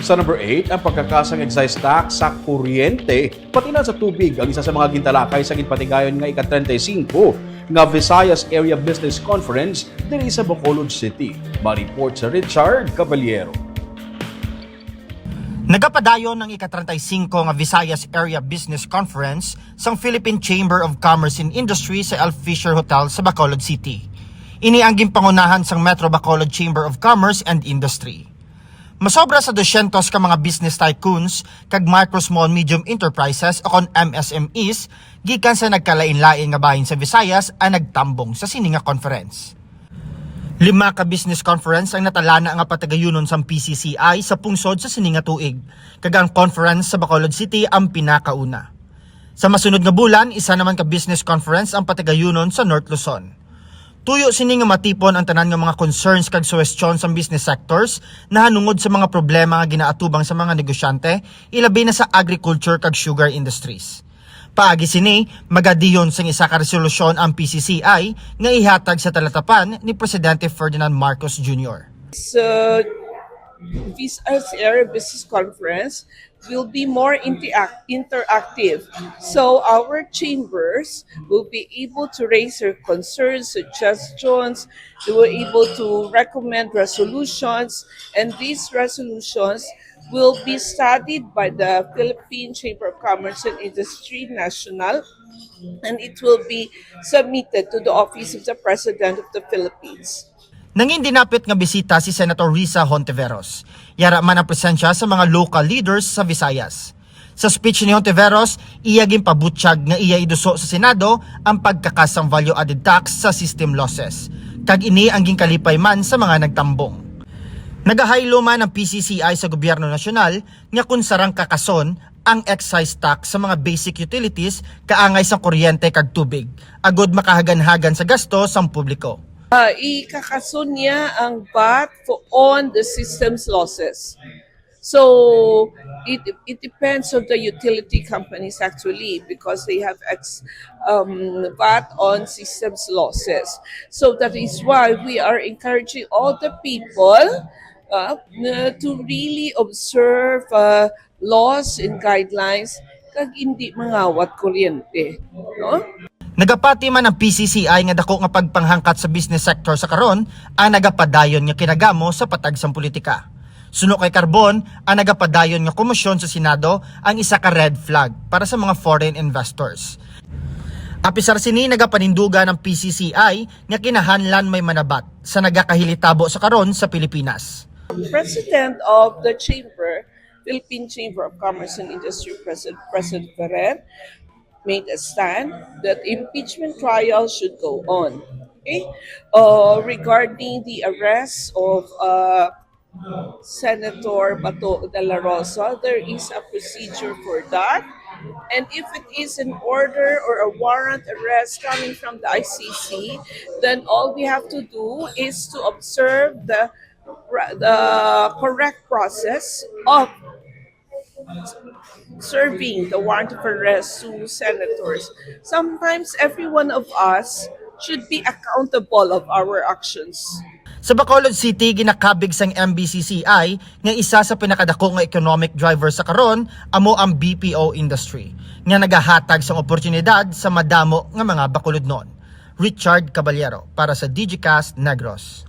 Sa number 8, ang pagkakasang excise tax sa kuryente, pati na sa tubig, ang isa sa mga gintalakay sa ginpatigayon nga ika-35 nga Visayas Area Business Conference diri sa Bacolod City. Ma-report sa Richard Caballero. Nagapadayon ng ika-35 nga Visayas Area Business Conference sang Philippine Chamber of Commerce and Industry sa El Fisher Hotel sa Bacolod City. Ini ang ginpangunahan sang Metro Bacolod Chamber of Commerce and Industry. Masobra sa 200 ka mga business tycoons kag micro small medium enterprises o kon MSMEs gikan sa nagkalain-lain nga bahin sa Visayas ang nagtambong sa sini nga conference. 5 ka business conference ang natalana nga patagayunon sa PCCI sa pungsod sa sini nga tuig, kag ang conference sa Bacolod City ang pinakauna. Sa masunod nga bulan, isa naman ka business conference ang patagayunon sa North Luzon. Tuyo sini nga matipon ang tanan nga mga concerns kag suwestyon sa business sectors na hanungod sa mga problema nga ginaatubang sa mga negosyante, ilabi na sa agriculture kag sugar industries. Paagi sini, magadiyon sang isa ka resolusyon ang PCCI nga ihatag sa talatapan ni Presidente Ferdinand Marcos Jr. Visayas Area Business Conference will be more interactive. So our chambers will be able to raise their concerns, suggestions, they were able to recommend resolutions, and these resolutions will be studied by the Philippine Chamber of Commerce and Industry National, and it will be submitted to the Office of the President of the Philippines. Nangin dinapit nga bisita si Senator Risa Hontiveros. Yara man ang presensya sa mga local leaders sa Visayas. Sa speech ni Hontiveros, iya ginpabutyag nga iya iduso sa Senado ang pagkakasang value-added tax sa system losses. Kag ini ang ginkalipay man sa mga nagtambong. Nagahaylo man ang PCCI sa gobyerno nasyonal nga kung sarang kakason ang excise tax sa mga basic utilities kaangay sa kuryente kag tubig, agod makahagan-hagan sa gasto sang publiko. Ikakason niya ang VAT on the system's losses. So it depends on the utility companies actually, because they have VAT on systems losses. So that is why we are encouraging all the people to really observe laws and guidelines kag hindi mangawat kuryente, no? Nagapati man ang PCCI nga dako nga pagpanghangkat sa business sector sa karon ang nagapadayon nga kinagamo sa patag sang politika. Suno kay Carbon, ang nagapadayon nga komisyon sa Senado ang isa ka red flag para sa mga foreign investors. Apisar sini nagapaninduga ng PCCI nga kinahanglan may manabat sa nagakahilitabo sa karon sa Pilipinas. President of the Chamber, Philippine Chamber of Commerce and Industry, President Ferrer, made a stand that impeachment trial should go on. Okay? Regarding the arrest of Senator Bato de la Rosa, there is a procedure for that. And if it is an order or a warrant arrest coming from the ICC, then all we have to do is to observe the correct process of serving the warrant of arrest to senators. Sometimes every one of us should be accountable of our actions. Sa Bacolod City, ginakabig sang MBCCI nga isa sa pinakadako nga economic driver sa karon amo ang BPO industry nga nagahatag sang oportunidad sa madamo nga mga Bacolodnon. Richard Caballero para sa DigiCast Negros.